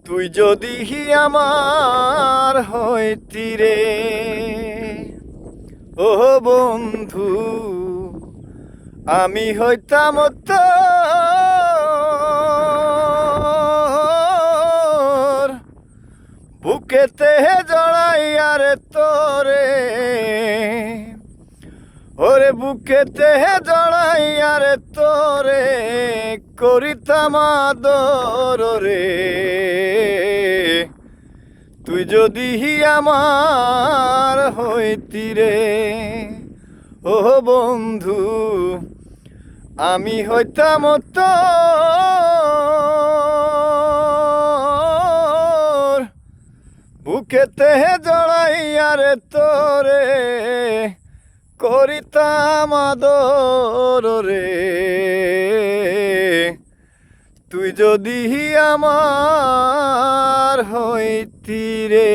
তুই যদি আমার হইতি রে, ও বন্ধু, আমি হইতাম তোর বুকেতে জড়াইয়া রে তোরে, ওরে বুকেতে জড়াইয়া রে তোরে করিতাম আদর রে। তুই যদি আমার হইতি রে, ও বন্ধু, আমি হইতাম তোর বুকেতে জড়াইয়া রে তোরে করিতাম আদর রে। তুই যদি আমার হইতি রে।